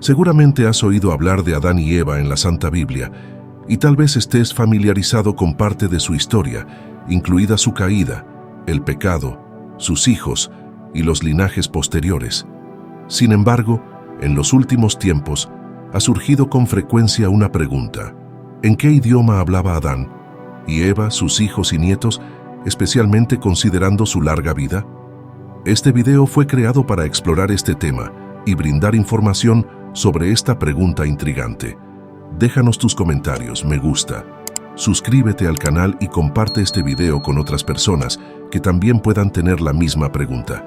Seguramente has oído hablar de Adán y Eva en la Santa Biblia, y tal vez estés familiarizado con parte de su historia, incluida su caída, el pecado, sus hijos y los linajes posteriores. Sin embargo, en los últimos tiempos, ha surgido con frecuencia una pregunta: ¿en qué idioma hablaba Adán y Eva, sus hijos y nietos, especialmente considerando su larga vida? Este video fue creado para explorar este tema y brindar información sobre esta pregunta intrigante. Déjanos tus comentarios, me gusta, suscríbete al canal y comparte este video con otras personas que también puedan tener la misma pregunta.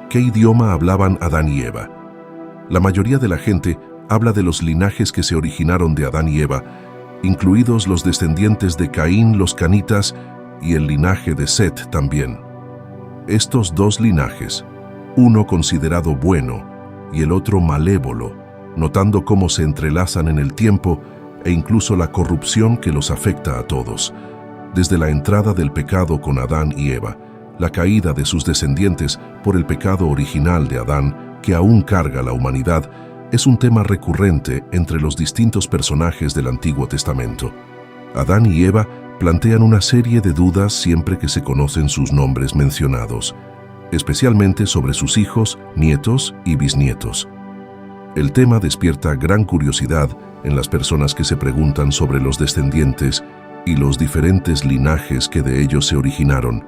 ¿Qué idioma hablaban Adán y Eva? La mayoría de la gente habla de los linajes que se originaron de Adán y Eva, incluidos los descendientes de Caín, los canitas, y el linaje de Set también. Estos dos linajes, uno considerado bueno y el otro malévolo, notando cómo se entrelazan en el tiempo e incluso la corrupción que los afecta a todos. Desde la entrada del pecado con Adán y Eva, la caída de sus descendientes por el pecado original de Adán, que aún carga la humanidad, es un tema recurrente entre los distintos personajes del Antiguo Testamento. Adán y Eva plantean una serie de dudas siempre que se conocen sus nombres mencionados, especialmente sobre sus hijos, nietos y bisnietos. El tema despierta gran curiosidad en las personas que se preguntan sobre los descendientes y los diferentes linajes que de ellos se originaron.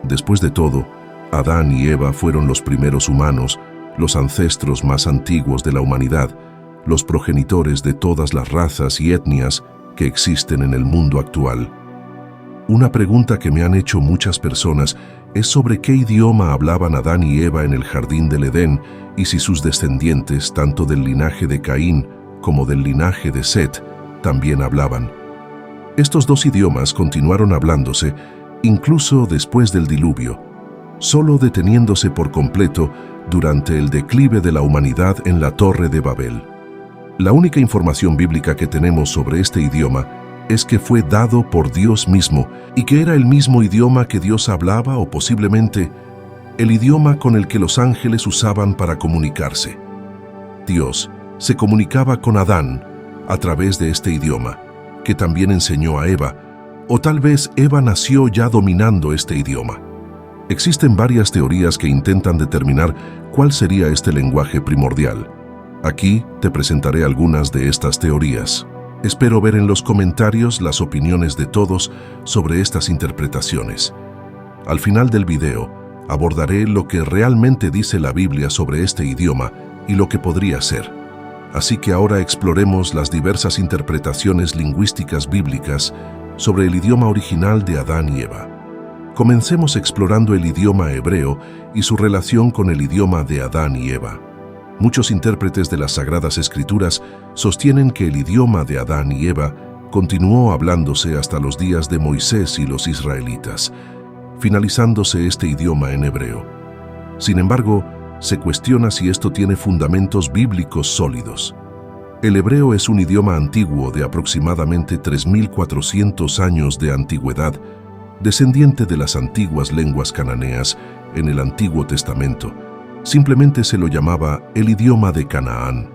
Después de todo, Adán y Eva fueron los primeros humanos, los ancestros más antiguos de la humanidad, los progenitores de todas las razas y etnias que existen en el mundo actual. Una pregunta que me han hecho muchas personas es sobre qué idioma hablaban Adán y Eva en el jardín del Edén y si sus descendientes, tanto del linaje de Caín como del linaje de Set, también hablaban. Estos dos idiomas continuaron hablándose incluso después del diluvio, solo deteniéndose por completo durante el declive de la humanidad en la Torre de Babel. La única información bíblica que tenemos sobre este idioma es que fue dado por Dios mismo y que era el mismo idioma que Dios hablaba o posiblemente el idioma con el que los ángeles usaban para comunicarse. Dios se comunicaba con Adán a través de este idioma, que también enseñó a Eva, o tal vez Eva nació ya dominando este idioma. Existen varias teorías que intentan determinar cuál sería este lenguaje primordial. Aquí te presentaré algunas de estas teorías. Espero ver en los comentarios las opiniones de todos sobre estas interpretaciones. Al final del video, abordaré lo que realmente dice la Biblia sobre este idioma y lo que podría ser. Así que ahora exploremos las diversas interpretaciones lingüísticas bíblicas sobre el idioma original de Adán y Eva. Comencemos explorando el idioma hebreo y su relación con el idioma de Adán y Eva. Muchos intérpretes de las Sagradas Escrituras sostienen que el idioma de Adán y Eva continuó hablándose hasta los días de Moisés y los israelitas, finalizándose este idioma en hebreo. Sin embargo, se cuestiona si esto tiene fundamentos bíblicos sólidos. El hebreo es un idioma antiguo de aproximadamente 3.400 años de antigüedad, descendiente de las antiguas lenguas cananeas en el Antiguo Testamento. Simplemente se lo llamaba el idioma de Canaán.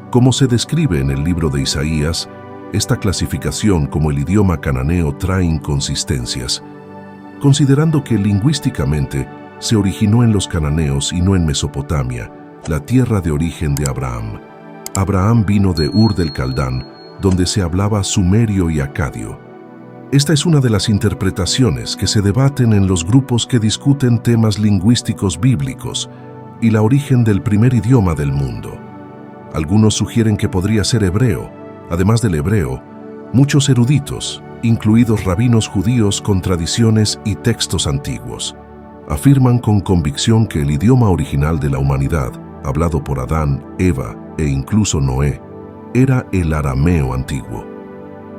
Como se describe en el libro de Isaías, esta clasificación como el idioma cananeo trae inconsistencias, considerando que lingüísticamente se originó en los cananeos y no en Mesopotamia, la tierra de origen de Abraham. Abraham vino de Ur del Caldán, donde se hablaba sumerio y acadio. Esta es una de las interpretaciones que se debaten en los grupos que discuten temas lingüísticos bíblicos y la origen del primer idioma del mundo. Algunos sugieren que podría ser hebreo. Además del hebreo, muchos eruditos, incluidos rabinos judíos con tradiciones y textos antiguos, afirman con convicción que el idioma original de la humanidad, hablado por Adán, Eva e incluso Noé, era el arameo antiguo.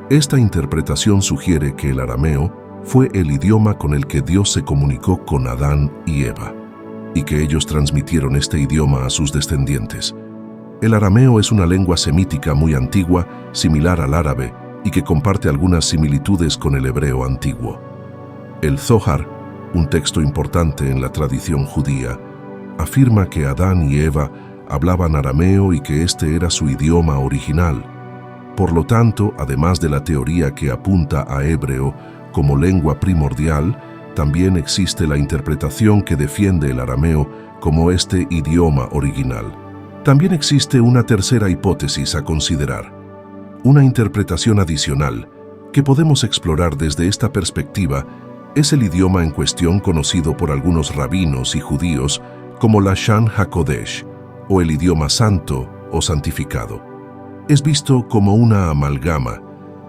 Esta interpretación sugiere que el arameo fue el idioma con el que Dios se comunicó con Adán y Eva, y que ellos transmitieron este idioma a sus descendientes. El arameo es una lengua semítica muy antigua, similar al árabe, y que comparte algunas similitudes con el hebreo antiguo. El Zohar, un texto importante en la tradición judía, afirma que Adán y Eva hablaban arameo y que este era su idioma original. Por lo tanto, además de la teoría que apunta a hebreo como lengua primordial, también existe la interpretación que defiende el arameo como este idioma original. También existe una tercera hipótesis a considerar, una interpretación adicional que podemos explorar desde esta perspectiva. Es el idioma en cuestión conocido por algunos rabinos y judíos como Lashon HaKodesh, o el idioma santo o santificado. Es visto como una amalgama.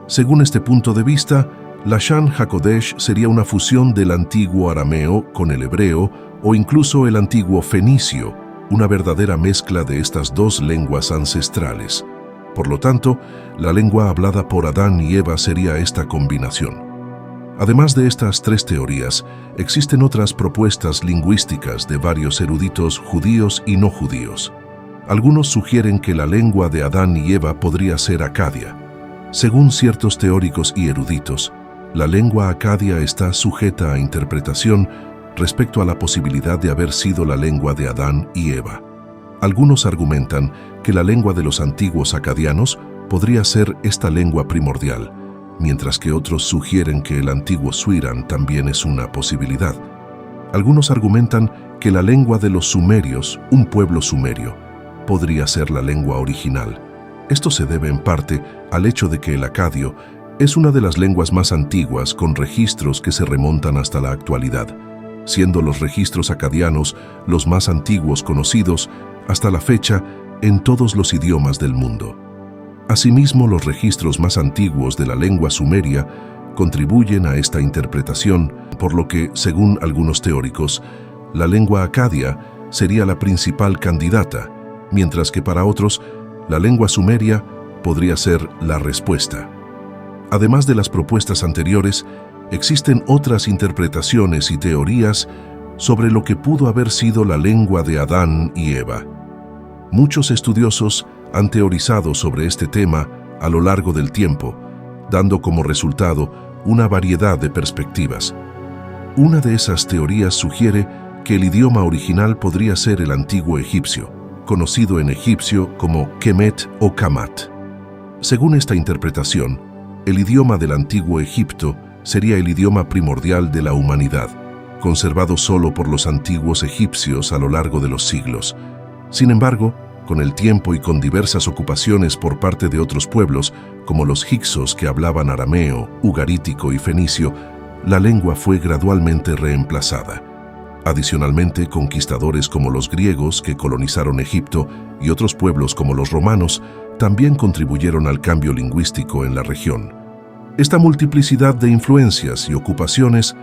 Según este punto de vista, Lashon HaKodesh sería una fusión del antiguo arameo con el hebreo o incluso el antiguo fenicio, una verdadera mezcla de estas dos lenguas ancestrales. Por lo tanto, la lengua hablada por Adán y Eva sería esta combinación. Además de estas tres teorías, existen otras propuestas lingüísticas de varios eruditos judíos y no judíos. Algunos sugieren que la lengua de Adán y Eva podría ser acadia. Según ciertos teóricos y eruditos, la lengua acadia está sujeta a interpretación respecto a la posibilidad de haber sido la lengua de Adán y Eva. Algunos argumentan que la lengua de los antiguos acadianos podría ser esta lengua primordial, mientras que otros sugieren que el antiguo Suiran también es una posibilidad. Algunos argumentan que la lengua de los sumerios, un pueblo sumerio, podría ser la lengua original. Esto se debe en parte al hecho de que el acadio es una de las lenguas más antiguas con registros que se remontan hasta la actualidad, siendo los registros acadianos los más antiguos conocidos hasta la fecha en todos los idiomas del mundo. Asimismo, los registros más antiguos de la lengua sumeria contribuyen a esta interpretación, por lo que, según algunos teóricos, la lengua acadia sería la principal candidata, mientras que para otros, la lengua sumeria podría ser la respuesta. Además de las propuestas anteriores, existen otras interpretaciones y teorías sobre lo que pudo haber sido la lengua de Adán y Eva. Muchos estudiosos han teorizado sobre este tema a lo largo del tiempo, dando como resultado una variedad de perspectivas. Una de esas teorías sugiere que el idioma original podría ser el antiguo egipcio, conocido en egipcio como Kemet o Kamat. Según esta interpretación, el idioma del antiguo Egipto sería el idioma primordial de la humanidad, conservado solo por los antiguos egipcios a lo largo de los siglos. Sin embargo, con el tiempo y con diversas ocupaciones por parte de otros pueblos, como los hicsos que hablaban arameo, ugarítico y fenicio, la lengua fue gradualmente reemplazada. Adicionalmente, conquistadores como los griegos que colonizaron Egipto y otros pueblos como los romanos también contribuyeron al cambio lingüístico en la región. Esta multiplicidad de influencias y ocupaciones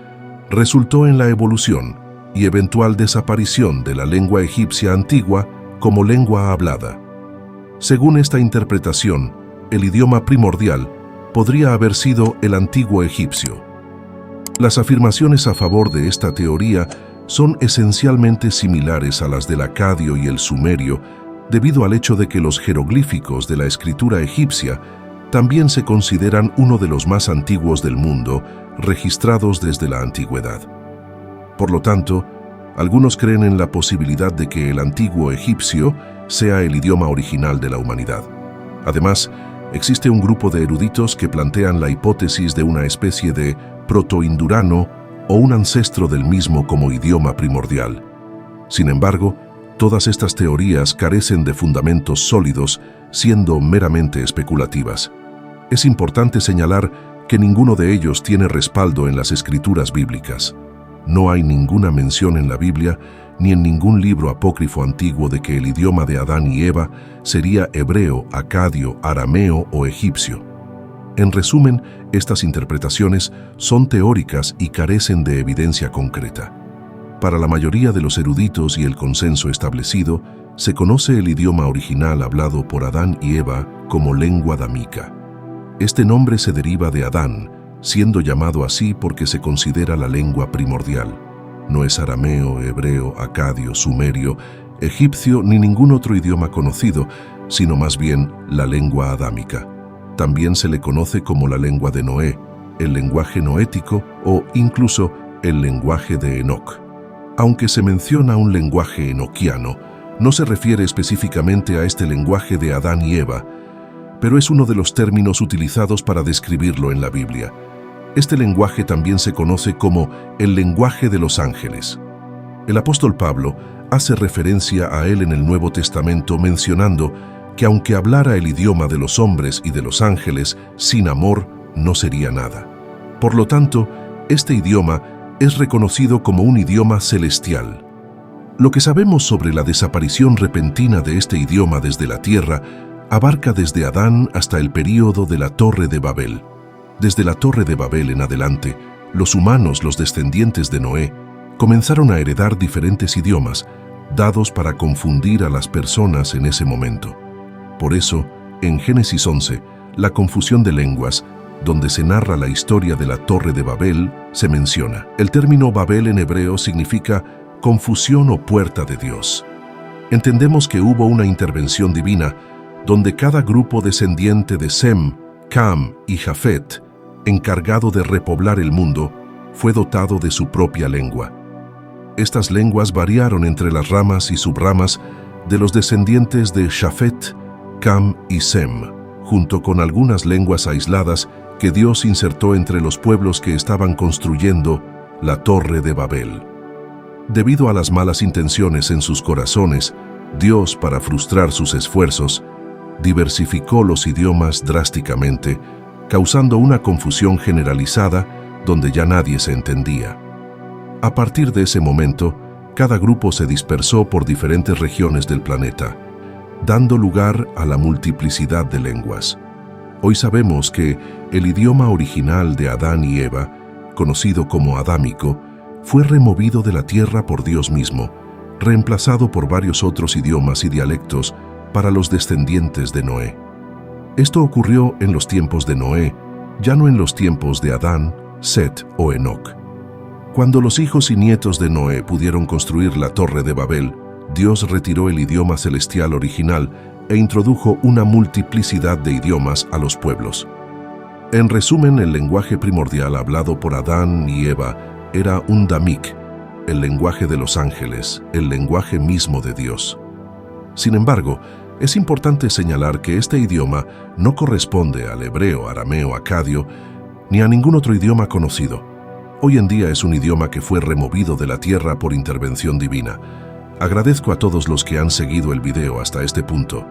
resultó en la evolución y eventual desaparición de la lengua egipcia antigua como lengua hablada. Según esta interpretación, el idioma primordial podría haber sido el antiguo egipcio. Las afirmaciones a favor de esta teoría son esencialmente similares a las del acadio y el sumerio, debido al hecho de que los jeroglíficos de la escritura egipcia también se consideran uno de los más antiguos del mundo, registrados desde la antigüedad. Por lo tanto, algunos creen en la posibilidad de que el antiguo egipcio sea el idioma original de la humanidad. Además, existe un grupo de eruditos que plantean la hipótesis de una especie de protoindurano o un ancestro del mismo como idioma primordial. Sin embargo, todas estas teorías carecen de fundamentos sólidos, siendo meramente especulativas. Es importante señalar que ninguno de ellos tiene respaldo en las escrituras bíblicas. No hay ninguna mención en la Biblia ni en ningún libro apócrifo antiguo de que el idioma de Adán y Eva sería hebreo, acadio, arameo o egipcio. En resumen, estas interpretaciones son teóricas y carecen de evidencia concreta. Para la mayoría de los eruditos y el consenso establecido, se conoce el idioma original hablado por Adán y Eva como lengua damica. Este nombre se deriva de Adán, siendo llamado así porque se considera la lengua primordial. No es arameo, hebreo, acadio, sumerio, egipcio ni ningún otro idioma conocido, sino más bien la lengua adámica. También se le conoce como la lengua de Noé, el lenguaje noético o incluso el lenguaje de Enoc. Aunque se menciona un lenguaje enoquiano, No se refiere específicamente a este lenguaje de Adán y Eva, pero es uno de los términos utilizados para describirlo en la Biblia. Este lenguaje también se conoce como el lenguaje de los ángeles. El apóstol Pablo hace referencia a él en el Nuevo Testamento mencionando que aunque hablara el idioma de los hombres y de los ángeles, sin amor no sería nada. Por lo tanto, este idioma es reconocido como un idioma celestial. Lo que sabemos sobre la desaparición repentina de este idioma desde la tierra abarca desde Adán hasta el período de la Torre de Babel. Desde la Torre de Babel en adelante, los humanos, los descendientes de Noé, comenzaron a heredar diferentes idiomas, dados para confundir a las personas en ese momento. Por eso, en Génesis 11, la confusión de lenguas, donde se narra la historia de la Torre de Babel, se menciona. El término Babel en hebreo significa confusión o puerta de Dios. Entendemos que hubo una intervención divina, donde cada grupo descendiente de Sem, Cam y Jafet, encargado de repoblar el mundo, fue dotado de su propia lengua. Estas lenguas variaron entre las ramas y subramas de los descendientes de Jafet, Cam y Sem, junto con algunas lenguas aisladas que Dios insertó entre los pueblos que estaban construyendo la Torre de Babel. Debido a las malas intenciones en sus corazones, Dios, para frustrar sus esfuerzos, diversificó los idiomas drásticamente, causando una confusión generalizada donde ya nadie se entendía. A partir de ese momento, cada grupo se dispersó por diferentes regiones del planeta, dando lugar a la multiplicidad de lenguas. Hoy sabemos que el idioma original de Adán y Eva, conocido como adámico, fue removido de la tierra por Dios mismo, reemplazado por varios otros idiomas y dialectos para los descendientes de Noé. Esto ocurrió en los tiempos de Noé, ya no en los tiempos de Adán, Set o Enoc. Cuando los hijos y nietos de Noé pudieron construir la Torre de Babel, Dios retiró el idioma celestial original e introdujo una multiplicidad de idiomas a los pueblos. En resumen, el lenguaje primordial hablado por Adán y Eva era un Damic, el lenguaje de los ángeles, el lenguaje mismo de Dios. Sin embargo, es importante señalar que este idioma no corresponde al hebreo, arameo, acadio, ni a ningún otro idioma conocido. Hoy en día es un idioma que fue removido de la tierra por intervención divina. Agradezco a todos los que han seguido el video hasta este punto.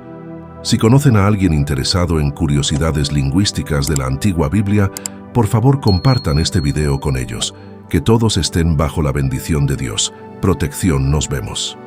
Si conocen a alguien interesado en curiosidades lingüísticas de la antigua Biblia, por favor compartan este video con ellos. Que todos estén bajo la bendición de Dios. Protección, nos vemos.